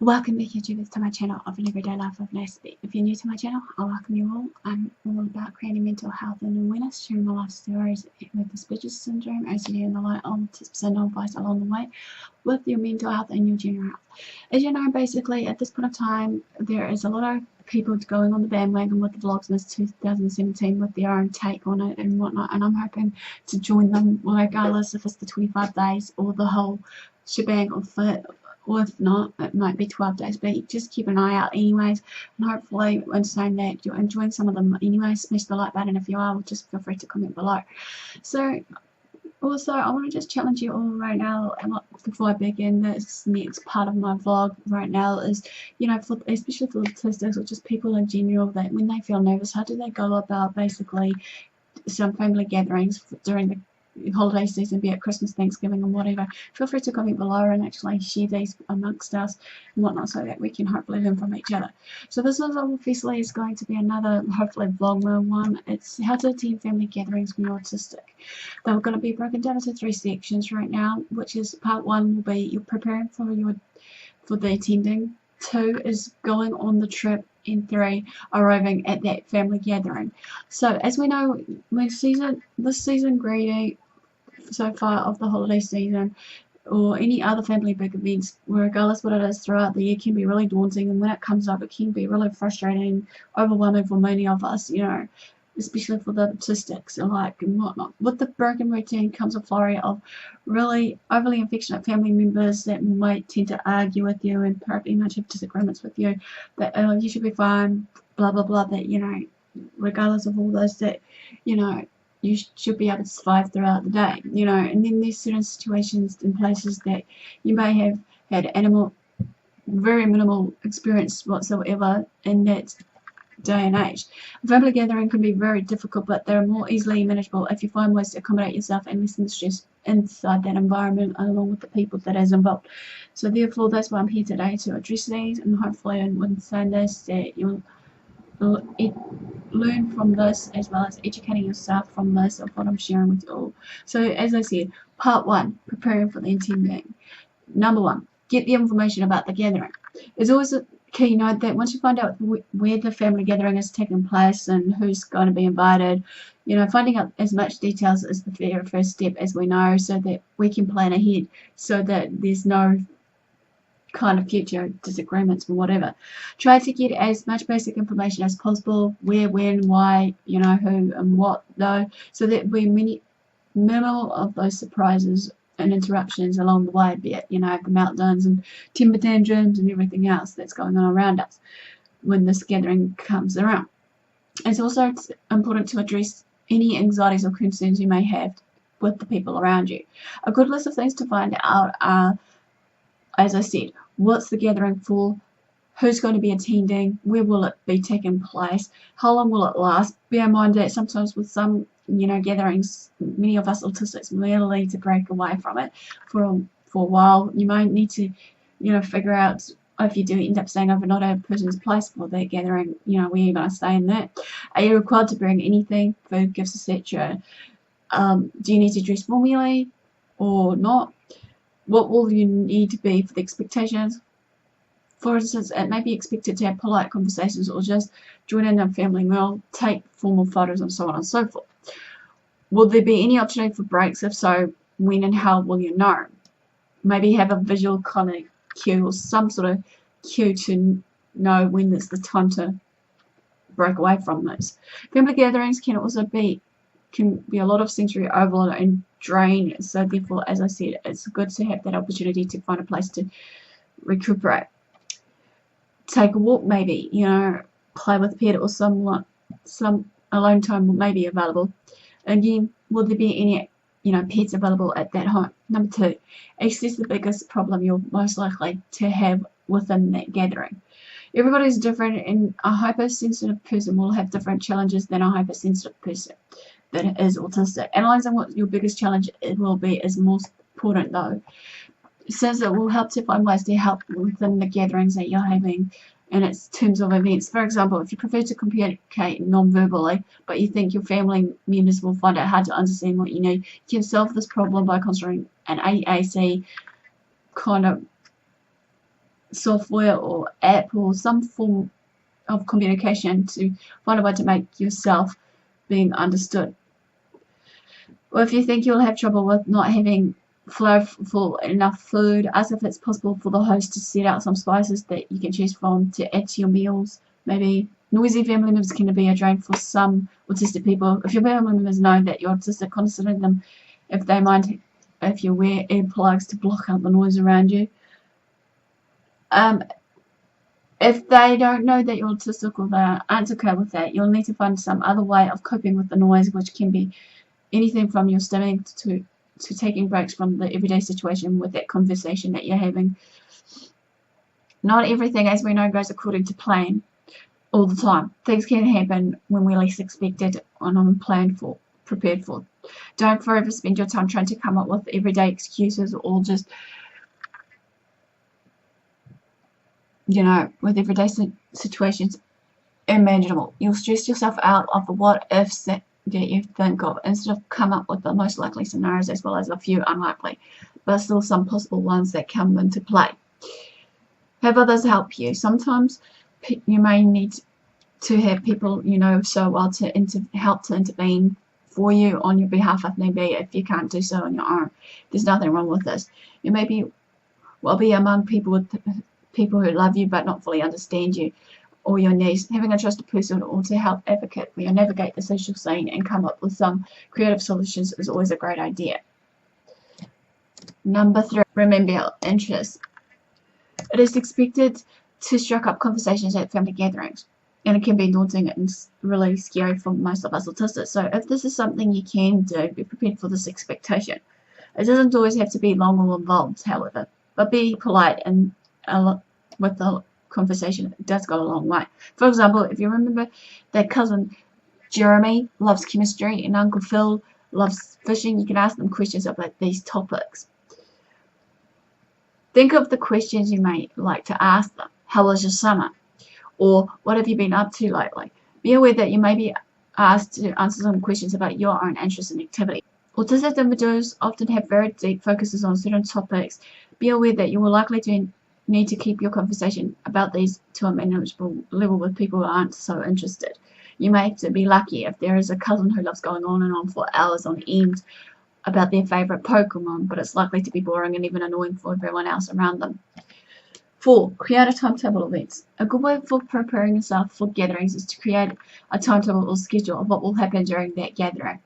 Welcome back, YouTubers, to my channel of an everyday life of Aspie. If you're new to my channel, I welcome you all. I'm all about creating mental health and awareness, sharing my life stories with Asperger's syndrome, OCD, and the like, on tips and advice along the way with your mental health and your general health. As you know, basically, at this point of time, there is a lot of people going on the bandwagon with the vlogs in 2017 with their own take on it and whatnot, and I'm hoping to join them regardless if it's the 25 days or the whole shebang of it. Or if not, it might be 12 days, but just keep an eye out anyways, and hopefully when saying that you're enjoying some of them anyway, smash the like button. If you are, just feel free to comment below. So also, I want to just challenge you all right now, and before I begin this next part of my vlog right now is, you know, especially for autistics or just people in general, that when they feel nervous, how do they go about basically some family gatherings during the holiday season, be it Christmas, Thanksgiving, or whatever. Feel free to comment below and actually share these amongst us and whatnot, so that we can hopefully learn from each other. So this is obviously is going to be another hopefully vlogmas one. It's how to attend family gatherings when you're autistic. They're going to be broken down into 3 sections right now, which is part 1 will be you're preparing for the attending, 2 is going on the trip, and 3 arriving at that family gathering. So as we know, this season greeting so far of the holiday season or any other family big events, regardless what it is throughout the year, can be really daunting, and when it comes up it can be really frustrating, overwhelming for many of us, you know, especially for the autistics alike and whatnot. With the broken routine comes a flurry of really overly affectionate family members that might tend to argue with you and pretty much have disagreements with you, that you should be fine, blah blah blah, that, you know, regardless of all those, that, you know, you should be able to survive throughout the day, you know. And then there's certain situations and places that you may have had very minimal experience whatsoever in that day and age. A family gathering can be very difficult, but they're more easily manageable if you find ways to accommodate yourself and lessen the stress inside that environment along with the people that is involved. So therefore, that's why I'm here today, to address these, and hopefully in saying this that you'll learn from this, as well as educating yourself from this of what I'm sharing with you all. So as I said, part 1, preparing for the attending. Number 1, get the information about the gathering. It's always a key note that once you find out where the family gathering is taking place and who's going to be invited, you know, finding out as much details is the very first step, as we know, so that we can plan ahead, so that there's no kind of future disagreements or whatever. Try to get as much basic information as possible: where, when, why, you know, who and what, though, so that we're minimal of those surprises and interruptions along the way, be it, you know, the meltdowns and temper tantrums and everything else that's going on around us when this gathering comes around. It's also important to address any anxieties or concerns you may have with the people around you. A good list of things to find out are, as I said, what's the gathering for, who's going to be attending, where will it be taking place, how long will it last. Bear in mind that sometimes with some, you know, gatherings, many of us autistics will need to break away from it for a while. You might need to, you know, figure out, if you do end up staying overnight at a person's place for their gathering, you know, where you're going to stay in that. Are you required to bring anything, food, gifts, etc.? Do you need to dress formally or not? What will you need to be for the expectations? For instance, it may be expected to have polite conversations or just join in a family meal, take formal photos, and so on and so forth. Will there be any opportunity for breaks? If so, when and how will you know? Maybe have a visual kind of cue or some sort of cue to know when it's the time to break away from those. Family gatherings can also be a lot of sensory overload and drain, so therefore, as I said, it's good to have that opportunity to find a place to recuperate. Take a walk, maybe, you know, play with a pet, or some alone time may be available. Again, will there be any, you know, pets available at that home? Number 2, access the biggest problem you're most likely to have within that gathering. Everybody's different, and a hypersensitive person will have different challenges than a hypersensitive person that is autistic. Analyzing what your biggest challenge it will be is most important, though, since it will help to find ways to help within the gatherings that you're having in its terms of events. For example, if you prefer to communicate non-verbally, but you think your family members will find it hard to understand what you need, you can solve this problem by considering an AAC kind of software or app or some form of communication to find a way to make yourself being understood. Or if you think you'll have trouble with not having flavorful enough food, ask if it's possible for the host to set out some spices that you can choose from to add to your meals. Maybe noisy family members can be a drain for some autistic people. If your family members know that you're autistic, consider them if they mind if you wear earplugs to block out the noise around you. If they don't know that you're autistic or they aren't okay with that, you'll need to find some other way of coping with the noise, which can be anything from your stimming to taking breaks from the everyday situation with that conversation that you're having. Not everything, as we know, goes according to plan all the time. Things can happen when we least expect it and unplanned for, prepared for. Don't forever spend your time trying to come up with everyday excuses or just, with everyday situations imaginable. You'll stress yourself out of the what ifs that you think of instead of come up with the most likely scenarios as well as a few unlikely, but still some possible ones that come into play. Have others help you. Sometimes you may need to have people you know so well to help to intervene for you on your behalf if need be, if you can't do so on your own. There's nothing wrong with this. You may be among people who love you but not fully understand you or your needs. Having a trusted person or to help advocate where you navigate the social scene and come up with some creative solutions is always a great idea. Number 3, remember your interests. It is expected to strike up conversations at family gatherings, and it can be daunting and really scary for most of us autistics. So if this is something you can do, be prepared for this expectation. It doesn't always have to be long or involved, however, but be polite and with the conversation. It does go a long way. For example, if you remember that cousin Jeremy loves chemistry and Uncle Phil loves fishing, you can ask them questions about these topics. Think of the questions you may like to ask them. How was your summer? Or what have you been up to lately? Be aware that you may be asked to answer some questions about your own interests and activity. Autistic individuals often have very deep focuses on certain topics. Be aware that you will likely need to keep your conversation about these to a manageable level with people who aren't so interested. You may have to be lucky if there is a cousin who loves going on and on for hours on end about their favourite Pokemon, but it's likely to be boring and even annoying for everyone else around them. 4. Create a timetable of events. A good way for preparing yourself for gatherings is to create a timetable or schedule of what will happen during that gathering.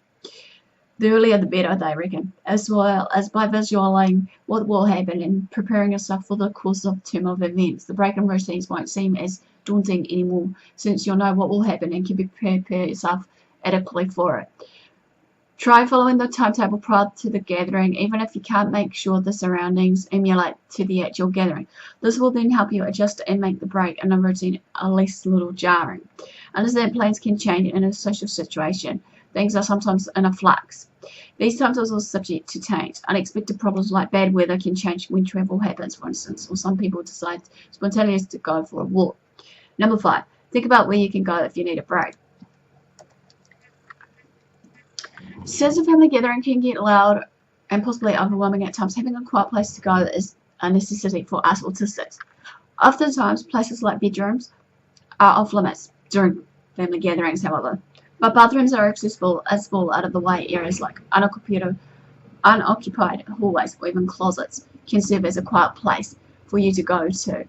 The earlier the better, they reckon, as well as by visualizing what will happen and preparing yourself for the course of term of events. The break in routines won't seem as daunting anymore since you'll know what will happen and can prepare yourself adequately for it. Try following the timetable prior to the gathering, even if you can't make sure the surroundings emulate to the actual gathering. This will then help you adjust and make the break in a routine a less little jarring. Understand plans can change in a social situation. Things are sometimes in a flux. These timetables are subject to change. Unexpected problems like bad weather can change when travel happens, for instance, or some people decide spontaneously to go for a walk. Number 5, think about where you can go if you need a break. Since a family gathering can get loud and possibly overwhelming at times, having a quiet place to go is a necessity for us autistics. Oftentimes, places like bedrooms are off limits during family gatherings, however. But bathrooms are accessible as small out-of-the-way areas like unoccupied hallways or even closets can serve as a quiet place for you to go to.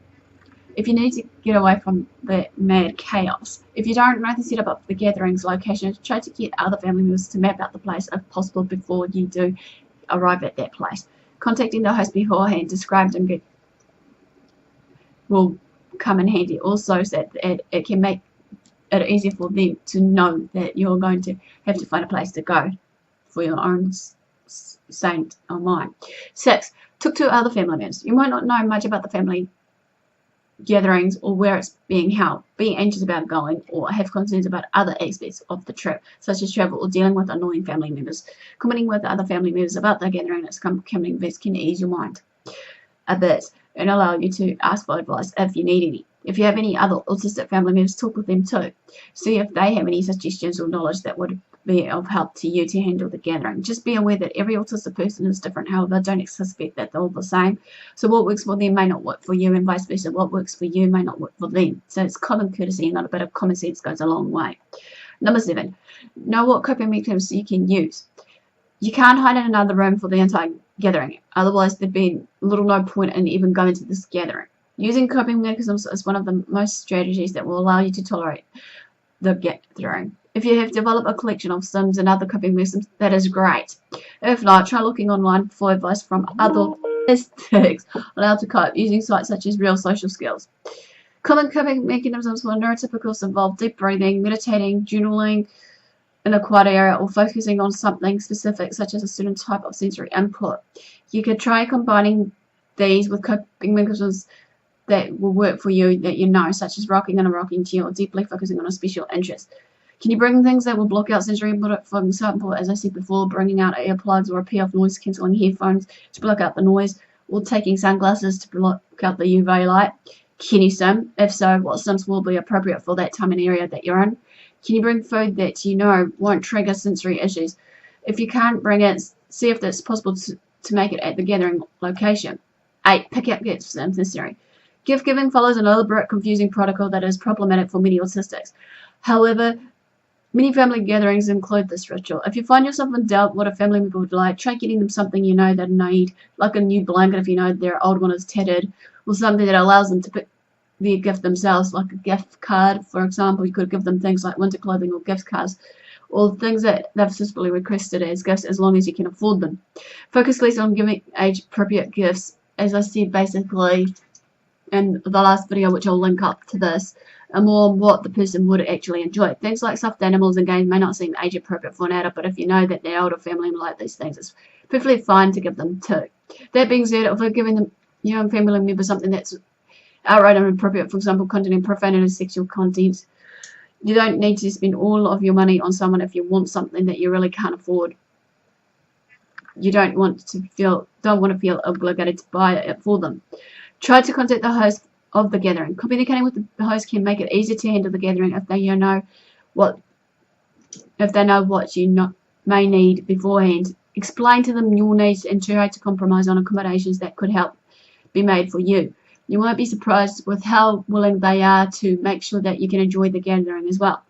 If you need to get away from the mad chaos, if you don't know the setup of the gatherings location, try to get other family members to map out the place if possible before you do arrive at that place. Contacting the host beforehand, described and will come in handy also, so that it can make it easier for them to know that you're going to have to find a place to go for your own sake or mind. 6. Talk to other family members. You might not know much about the family gatherings or where it's being held. Be anxious about going or have concerns about other aspects of the trip, such as travel or dealing with annoying family members. Commenting with other family members about the gathering that's coming events can ease your mind a bit and allow you to ask for advice if you need any. If you have any other autistic family members, talk with them too. See if they have any suggestions or knowledge that would be of help to you to handle the gathering. Just be aware that every autistic person is different. However, don't suspect that they're all the same. So what works for them may not work for you, and vice versa. What works for you may not work for them. So it's common courtesy and not a bit of common sense goes a long way. Number 7, know what coping mechanisms you can use. You can't hide in another room for the entire gathering. Otherwise, there'd be little no point in even going to this gathering. Using coping mechanisms is one of the most strategies that will allow you to tolerate the gathering. If you have developed a collection of Sims and other coping mechanisms, that is great. If not, try looking online for advice from other autistics on how to cope using sites such as Real Social Skills. Common coping mechanisms for neurotypicals involve deep breathing, meditating, journaling in a quiet area, or focusing on something specific such as a certain type of sensory input. You could try combining these with coping mechanisms that will work for you that you know, such as rocking in a rocking chair or deeply focusing on a special interest. Can you bring things that will block out sensory input? For example, as I said before, bringing out earplugs or a pair of noise-cancelling headphones to block out the noise, or taking sunglasses to block out the UV light. Can you sim? If so, what sims will be appropriate for that time and area that you're in? Can you bring food that you know won't trigger sensory issues? If you can't bring it, see if it's possible to make it at the gathering location. 8. Pick up gifts if necessary. Gift giving follows an elaborate, confusing protocol that is problematic for many autistics. However, many family gatherings include this ritual. If you find yourself in doubt what a family member would like, try getting them something you know they need, like a new blanket if you know their old one is tattered, or something that allows them to pick their gift themselves, like a gift card, for example. You could give them things like winter clothing or gift cards, or things that they've specifically requested as gifts, as long as you can afford them. Focus less on giving age-appropriate gifts, as I said basically in the last video, which I'll link up to this, and more on what the person would actually enjoy. Things like stuffed animals and games may not seem age appropriate for an adult, but if you know that their older family like these things, it's perfectly fine to give them too. That being said, if we're giving them young family member something that's outright inappropriate, for example, containing profane and sexual content, you don't need to spend all of your money on someone if you want something that you really can't afford. You don't want to feel obligated to buy it for them. Try to contact the host of the gathering. Communicating with the host can make it easier to handle the gathering if they know what you may need beforehand. Explain to them your needs and try to compromise on accommodations that could help be made for you. You won't be surprised with how willing they are to make sure that you can enjoy the gathering as well.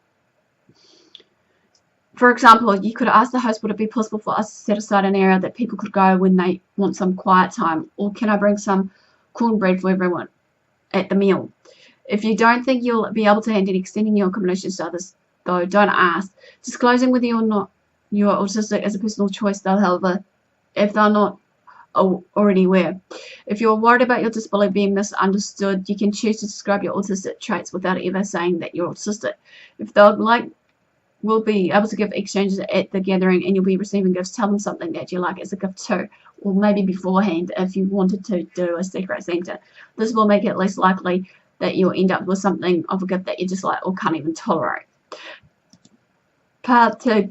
For example, you could ask the host, would it be possible for us to set aside an area that people could go when they want some quiet time? Or can I bring some cornbread for everyone at the meal? If you don't think you'll be able to handle extending your accommodations to others, though, don't ask. Disclosing whether or not you're autistic is a personal choice, though, however, if they're not already aware. If you're worried about your disability being misunderstood, you can choose to describe your autistic traits without ever saying that you're autistic. If they'd like, we'll be able to give exchanges at the gathering and you'll be receiving gifts. Tell them something that you like as a gift too, or maybe beforehand if you wanted to do a secret Santa. This will make it less likely that you'll end up with something of a gift that you dislike or can't even tolerate. Part 2.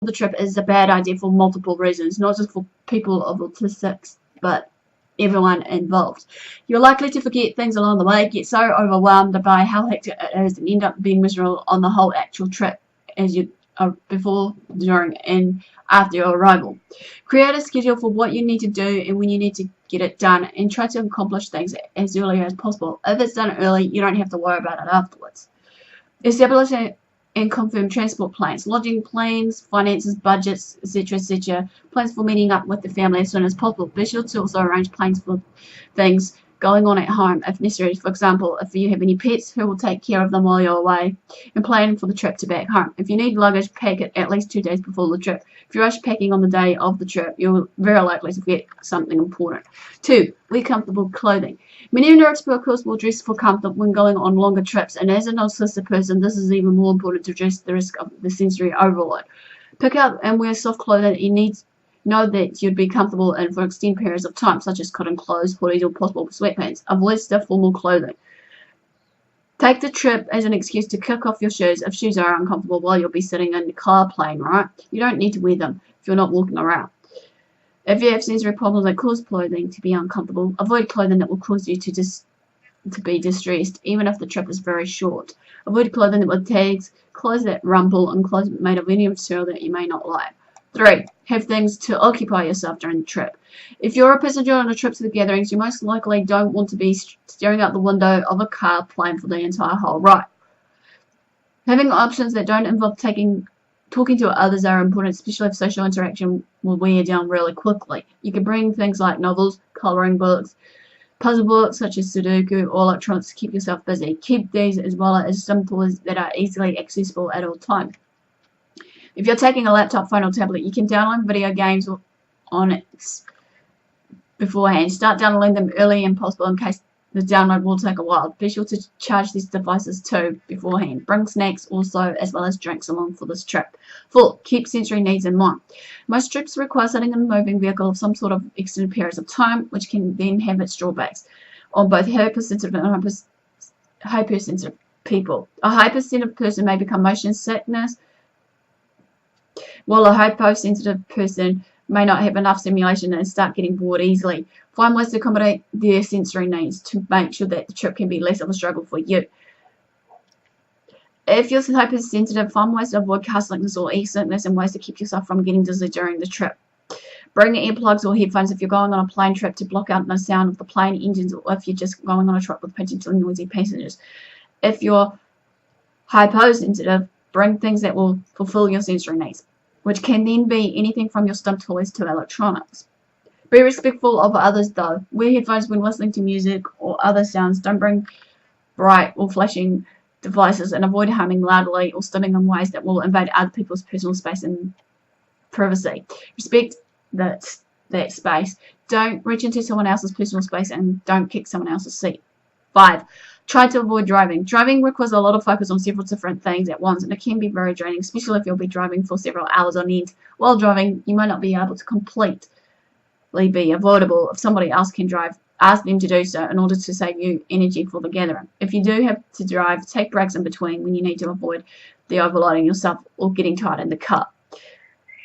The trip is a bad idea for multiple reasons, not just for people of autistics, but everyone involved. You're likely to forget things along the way, get so overwhelmed by how hectic it is, and end up being miserable on the whole actual trip as you are before, during, and after your arrival. Create a schedule for what you need to do and when you need to get it done, and try to accomplish things as early as possible. If it's done early, you don't have to worry about it afterwards. Establish and confirm transport plans, lodging plans, finances, budgets, etc., etc. Plans for meeting up with the family as soon as possible. Be sure to also arrange plans for things going on at home if necessary. For example, if you have any pets, who will take care of them while you're away, and plan for the trip to back home. If you need luggage, pack it at least 2 days before the trip. If you rush packing on the day of the trip, you're very likely to forget something important. 2. Wear comfortable clothing. Many neurotypicals will dress for comfort when going on longer trips, and as an autistic person, this is even more important to address the risk of the sensory overload. Pick up and wear soft clothing you need. Know that you'd be comfortable in for extended periods of time, such as cotton clothes, hoodies, or possible sweatpants. Avoid stiff formal clothing. Take the trip as an excuse to kick off your shoes if shoes are uncomfortable while you'll be sitting in the car plane, right? You don't need to wear them if you're not walking around. If you have sensory problems that cause clothing to be uncomfortable, avoid clothing that will cause you to to be distressed, even if the trip is very short. Avoid clothing with tags, clothes that rumple, and clothes made of any material that you may not like. 3. Have things to occupy yourself during the trip. If you're a passenger on a trip to the gatherings, you most likely don't want to be staring out the window of a car plane for the entire whole ride. Having options that don't involve talking to others are important, especially if social interaction will wear you down really quickly. You can bring things like novels, colouring books, puzzle books such as Sudoku, or electronics to keep yourself busy. Keep these as well as some tools that are easily accessible at all times. If you're taking a laptop, phone, or tablet, you can download video games on it beforehand. Start downloading them early and possible in case the download will take a while. Be sure to charge these devices too beforehand. Bring snacks also, as well as drinks along for this trip. 4. Keep sensory needs in mind. Most trips require sitting in a moving vehicle of some sort of extended periods of time, which can then have its drawbacks on both hypersensitive and hypersensitive people. A hypersensitive person may become motion sickness, while a hyposensitive person may not have enough stimulation and start getting bored easily. Find ways to accommodate their sensory needs to make sure that the trip can be less of a struggle for you. If you're hypersensitive, find ways to avoid car sickness or e-sickness and ways to keep yourself from getting dizzy during the trip. Bring earplugs or headphones if you're going on a plane trip to block out the sound of the plane engines, or if you're just going on a trip with potentially noisy passengers. If you're hyposensitive, bring things that will fulfill your sensory needs, which can then be anything from your stuffed toys to electronics. Be respectful of others though. Wear headphones when listening to music or other sounds. Don't bring bright or flashing devices, and avoid humming loudly or stimming in ways that will invade other people's personal space and privacy. Respect that space. Don't reach into someone else's personal space, and don't kick someone else's seat. 5. Try to avoid driving. Driving requires a lot of focus on several different things at once, and it can be very draining, especially if you'll be driving for several hours on end. While driving, you might not be able to completely be avoidable. If somebody else can drive, ask them to do so in order to save you energy for the gathering. If you do have to drive, take breaks in between when you need to avoid the overloading yourself or getting tired in the car.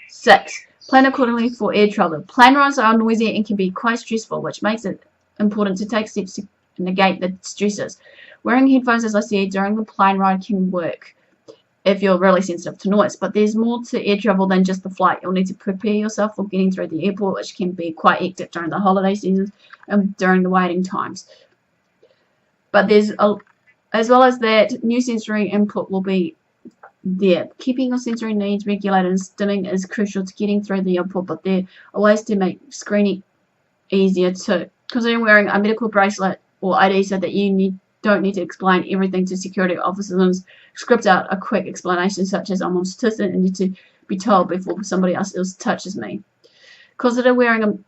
6. Plan accordingly for air travel. Plane rides are noisy and can be quite stressful, which makes it important to take steps to negate the stresses. Wearing headphones, as I said, during the plane ride can work if you're really sensitive to noise, but there's more to air travel than just the flight. You'll need to prepare yourself for getting through the airport, which can be quite hectic during the holiday seasons and during the waiting times. But as well as that, new sensory input will be there. Keeping your sensory needs regulated and stimming is crucial to getting through the airport, but there are ways to make screening easier too. Consider wearing a medical bracelet or ID so that you don't need to explain everything to security officers, and script out a quick explanation such as, I'm autistic and need to be told before somebody else touches me. Consider wearing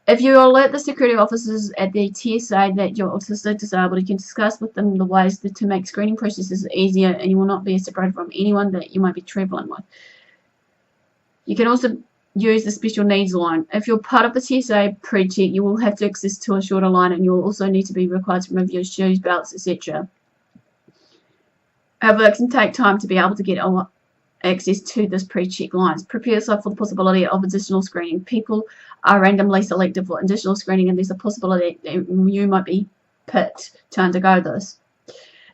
if you alert the security officers at the TSA that you're autistic disabled, you can discuss with them the ways to make screening processes easier, and you will not be separated from anyone that you might be traveling with. You can also use the special needs line. If you're part of the TSA pre-check, you will have to access to a shorter line, and you will also need to be required to remove your shoes, belts, etc. However, it can take time to be able to get access to this pre-check lines. Prepare yourself for the possibility of additional screening. People are randomly selected for additional screening, and there's a possibility that you might be picked to undergo this.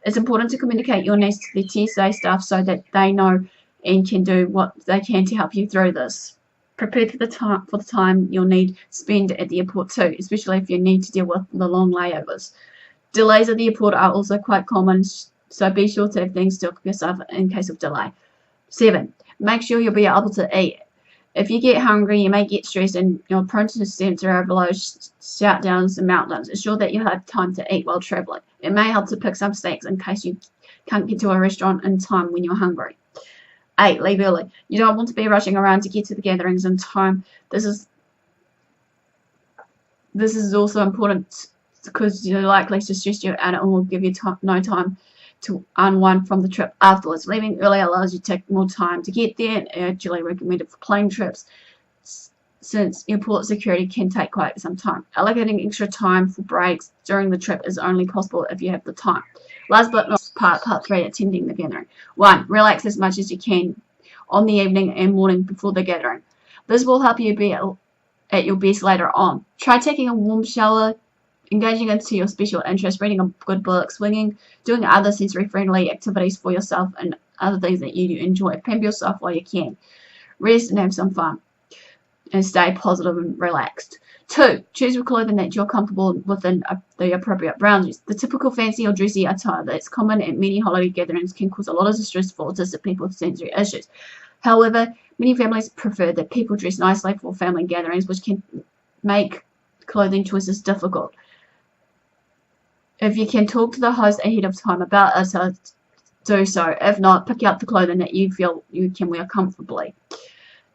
It's important to communicate your needs to the TSA staff so that they know and can do what they can to help you through this. Prepare for the time you'll need to spend at the airport too, especially if you need to deal with the long layovers. Delays at the airport are also quite common, so be sure to have things to occupy yourself in case of delay. 7. Make sure you'll be able to eat. If you get hungry, you may get stressed and you're prone to sensory overload, shoutdowns and meltdowns. Ensure that you have time to eat while traveling. It may help to pick some snacks in case you can't get to a restaurant in time when you're hungry. 8. Leave early. You don't want to be rushing around to get to the gatherings in time. This is also important because you're likely to stress you out and will give you no time to unwind from the trip afterwards. Leaving early allows you to take more time to get there, and actually recommended for plane trips since airport security can take quite some time. Allocating extra time for breaks during the trip is only possible if you have the time. Last but not part 3, attending the gathering. 1. Relax as much as you can on the evening and morning before the gathering. This will help you be at your best later on. Try taking a warm shower engaging into your special interests, reading a good book, swinging, doing other sensory-friendly activities for yourself and other things that you enjoy. Pamper yourself while you can. Rest and have some fun. And stay positive and relaxed. 2. Choose clothing that you're comfortable within the appropriate boundaries. The typical fancy or dressy attire that's common at many holiday gatherings can cause a lot of distress for autistic people with sensory issues. However, many families prefer that people dress nicely for family gatherings, which can make clothing choices difficult. If you can talk to the host ahead of time about it, do so. If not, pick out the clothing that you feel you can wear comfortably.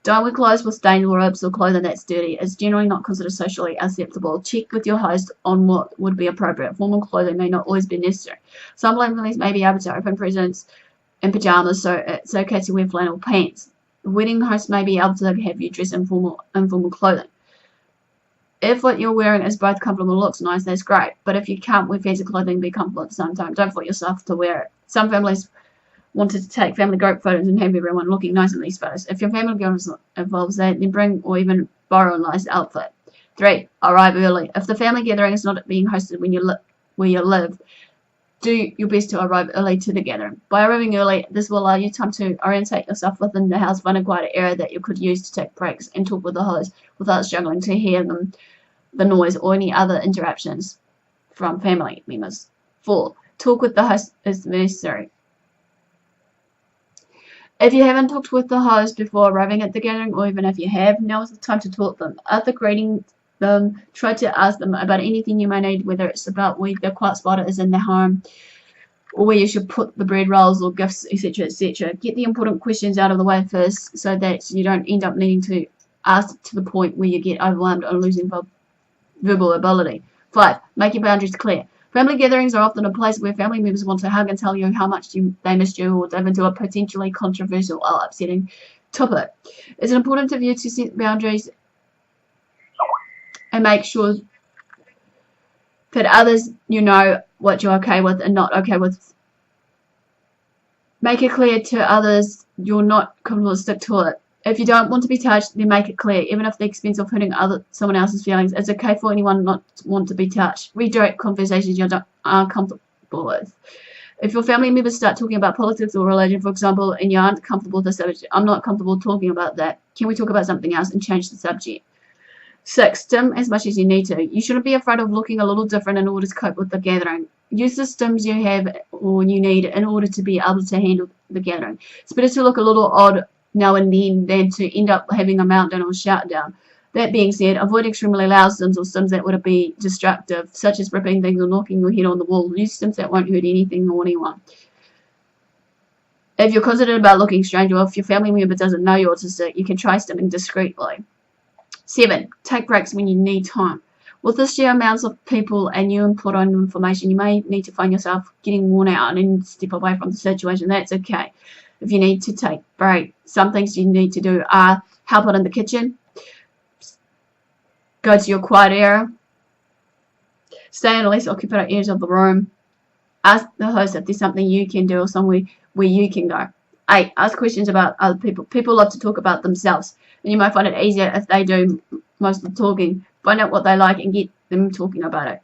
Don't wear clothes with stains or rips or clothing that's dirty. It's generally not considered socially acceptable. Check with your host on what would be appropriate. Formal clothing may not always be necessary. Some families may be able to open presents in pajamas, so it's okay to wear flannel pants. The wedding host may be able to have you dress in informal clothing. If what you're wearing is both comfortable and looks nice, that's great. But if you can't wear fancy clothing and be comfortable at the same time, don't force yourself to wear it. Some families wanted to take family group photos and have everyone looking nice in these photos. If your family involves that, then bring or even borrow a nice outfit. 3. Arrive early. If the family gathering is not being hosted where you live, do your best to arrive early to the gathering. By arriving early, this will allow you time to orientate yourself within the house, find a quiet area that you could use to take breaks and talk with the host without struggling to hear the noise or any other interruptions from family members. 4. Talk with the host as necessary. If you haven't talked with the host before arriving at the gathering, or even if you have, now is the time to talk to them. After greeting them, try to ask them about anything you may need, whether it's about where the quiet spot is in their home, or where you should put the bread rolls or gifts, etc., etc. Get the important questions out of the way first, so that you don't end up needing to ask to the point where you get overwhelmed or losing verbal ability. 5. Make your boundaries clear. Family gatherings are often a place where family members want to hug and tell you how much they missed you, or dive into a potentially controversial or upsetting topic. It's important for you to set boundaries and make sure that others know what you're okay with and not okay with. Make it clear to others you're not comfortable, stick to it. If you don't want to be touched, then make it clear. Even if the expense of hurting someone else's feelings, it's okay for anyone not to want to be touched. Redirect conversations you aren't comfortable with. If your family members start talking about politics or religion, for example, and you aren't comfortable with the subject, I'm not comfortable talking about that. Can we talk about something else and change the subject? 6. Stim as much as you need to. You shouldn't be afraid of looking a little different in order to cope with the gathering. Use the stims you have or you need in order to be able to handle the gathering. It's better to look a little odd now and then than to end up having a meltdown or shout down. That being said, avoid extremely loud stims or stims that would be destructive, such as ripping things or knocking your head on the wall. Use stims that won't hurt anything or anyone. If you're concerned about looking strange, or if your family member doesn't know you're autistic, you can try stimming discreetly. 7. Take breaks when you need time. With the sheer amounts of people and new input on information, you may need to find yourself getting worn out and step away from the situation. That's okay. If you need to take a break, some things you need to do are help out in the kitchen, go to your quiet area, stay in the least occupied areas of the room, ask the host if there's something you can do or somewhere where you can go. 8. Ask questions about other people. People love to talk about themselves, and you might find it easier if they do most of the talking. Find out what they like and get them talking about it.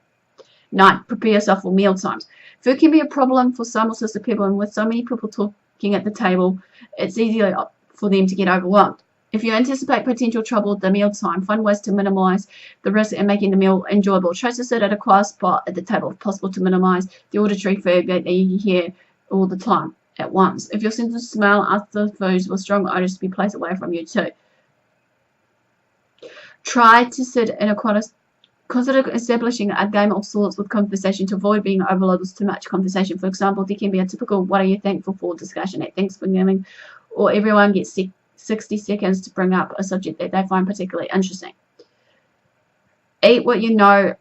9. Prepare yourself for meal times. Food can be a problem for some autistic people, and with so many people talking at the table, it's easier for them to get overwhelmed. If you anticipate potential trouble at the meal time, find ways to minimize the risk and making the meal enjoyable. Try to sit at a quiet spot at the table if possible to minimize the auditory food that you hear all the time at once. If your sense of smell after foods with strong odors to be placed away from you too. Try to sit in a quiet. Consider establishing a game of sorts with conversation to avoid being overloaded with too much conversation. For example, there can be a typical "What are you thankful for?" discussion at Thanksgiving, or everyone gets 60 seconds to bring up a subject that they find particularly interesting. Eat what you know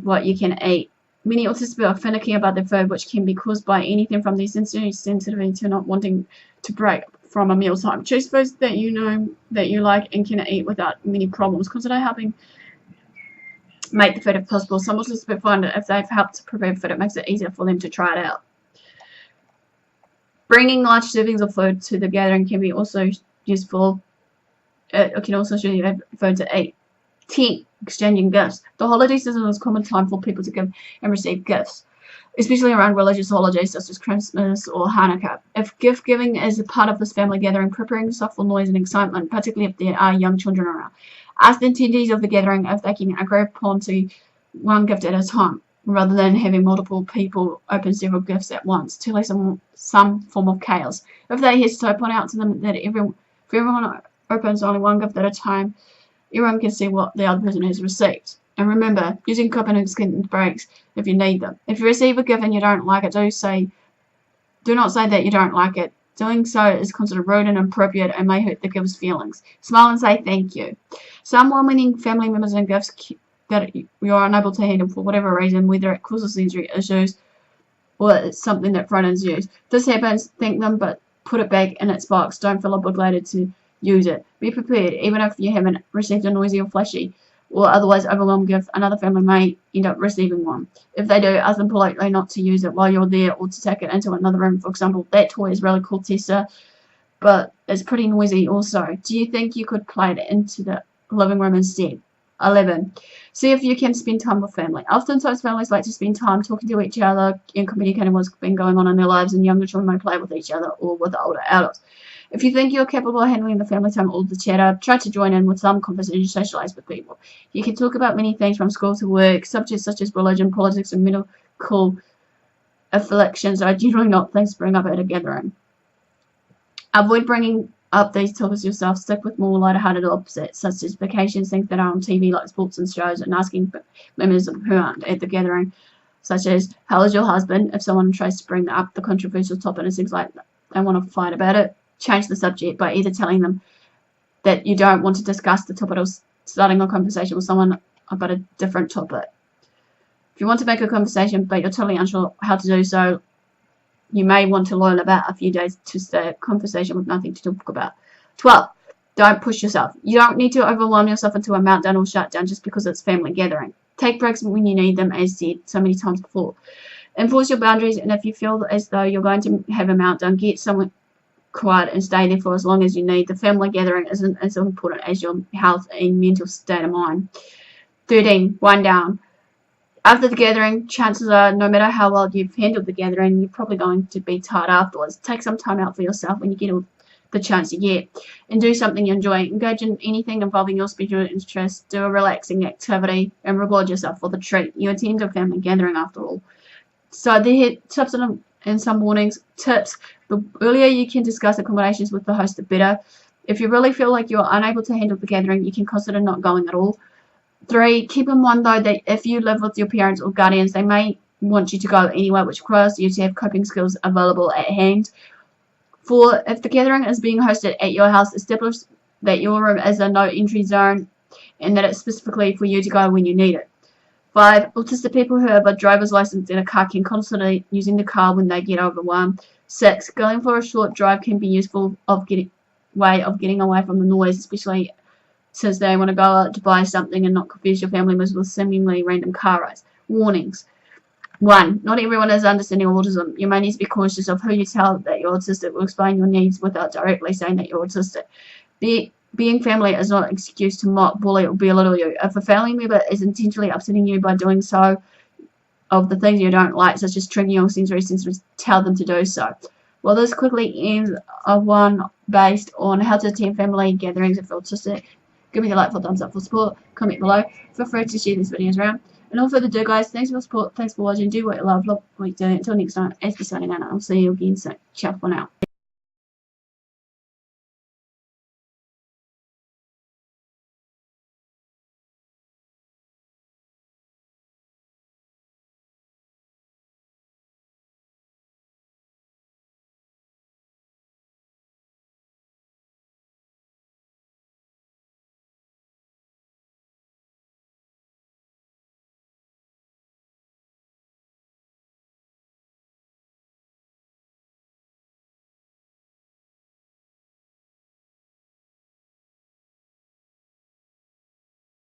what you can eat. Many autistic people are finicky about their food, which can be caused by anything from their sensitivity to not wanting to break from a mealtime. Choose foods that you know that you like and can eat without many problems. Consider helping make the food if possible. Some autistic people find that if they've helped to prepare food, it makes it easier for them to try it out. Bringing large servings of food to the gathering can be also useful. It can also show you have food to eat. 10. Exchanging gifts. The holiday season is a common time for people to give and receive gifts, especially around religious holidays such as Christmas or Hanukkah. If gift giving is a part of this family gathering, preparing yourself for noise and excitement, particularly if there are young children around. Ask the attendees of the gathering if they can agree upon to one gift at a time, rather than having multiple people open several gifts at once to lessen some form of chaos. If they hesitate, point out to them that if everyone opens only one gift at a time, everyone can see what the other person has received. And remember, using coping and skin breaks if you need them. If you receive a gift and you don't like it, do not say that you don't like it. Doing so is considered rude and inappropriate and may hurt the giver's feelings. Smile and say thank you. Some well-meaning family members and gifts that you are unable to handle for whatever reason, whether it causes sensory issues or it's something that frightens you. If this happens, thank them, but put it back in its box. Don't feel obligated to use it. Be prepared, even if you haven't received a noisy or flashy or otherwise overwhelming gift, another family may end up receiving one. If they do, ask them politely not to use it while you're there or to take it into another room. For example, that toy is really cool, Tessa, but it's pretty noisy also. Do you think you could play it into the living room instead? 11. See if you can spend time with family. Oftentimes families like to spend time talking to each other and communicating what's been going on in their lives, and younger children may play with each other or with older adults. If you think you're capable of handling the family time or the chatter, try to join in with some conversation and socialize with people. You can talk about many things from school to work. Subjects such as religion, politics, and medical afflictions are generally not things to bring up at a gathering. Avoid bringing up these topics yourself. Stick with more lighter-hearted opposites, such as vacations, things that are on TV like sports and shows, and asking members who aren't at the gathering, such as, how is your husband? If someone tries to bring up the controversial topic and it seems like they want to fight about it, change the subject by either telling them that you don't want to discuss the topic or starting a conversation with someone about a different topic. If you want to make a conversation but you're totally unsure how to do so, you may want to learn about a few days to start a conversation with nothing to talk about. 12. Don't push yourself. You don't need to overwhelm yourself into a meltdown or shutdown just because it's family gathering. Take breaks when you need them, as said so many times before. Enforce your boundaries, and if you feel as though you're going to have a meltdown, get someone quiet and stay there for as long as you need. The family gathering isn't as important as your health and mental state of mind. 13. Wind down. After the gathering, chances are, no matter how well you've handled the gathering, you're probably going to be tired afterwards. Take some time out for yourself when you get the chance you get, and do something you enjoy. Engage in anything involving your special interest. Do a relaxing activity and reward yourself for the treat. You attend a family gathering after all. So the tips and some warnings. Tips: the earlier you can discuss accommodations with the host, the better. If you really feel like you're unable to handle the gathering, you can consider not going at all. 3. Keep in mind though that if you live with your parents or guardians, they may want you to go anyway, which requires you to have coping skills available at hand. 4. If the gathering is being hosted at your house, establish that your room is a no entry zone and that it's specifically for you to go when you need it. 5. Autistic people who have a driver's license and a car can consider using the car when they get overwhelmed. 6. Going for a short drive can be useful way of getting away from the noise, especially since they want to go out to buy something and not confuse your family members with seemingly random car rides. Warnings. 1. Not everyone is understanding of autism. You may need to be cautious of who you tell that you're autistic. Will explain your needs without directly saying that you're autistic. Being family is not an excuse to mock, bully, or belittle you. If a family member is intentionally upsetting you by doing so of the things you don't like, such as triggering your sensory sensors, tell them to do so. Well, this quickly ends one based on how to attend family gatherings if you're autistic. Give me the like for thumbs up for support. Comment below. Feel free to share these videos around. And all further ado, guys, thanks for the support. Thanks for watching. Do what you love. Love what you do. Until next time, Aspie signing out. I'll see you again soon. Ciao for now.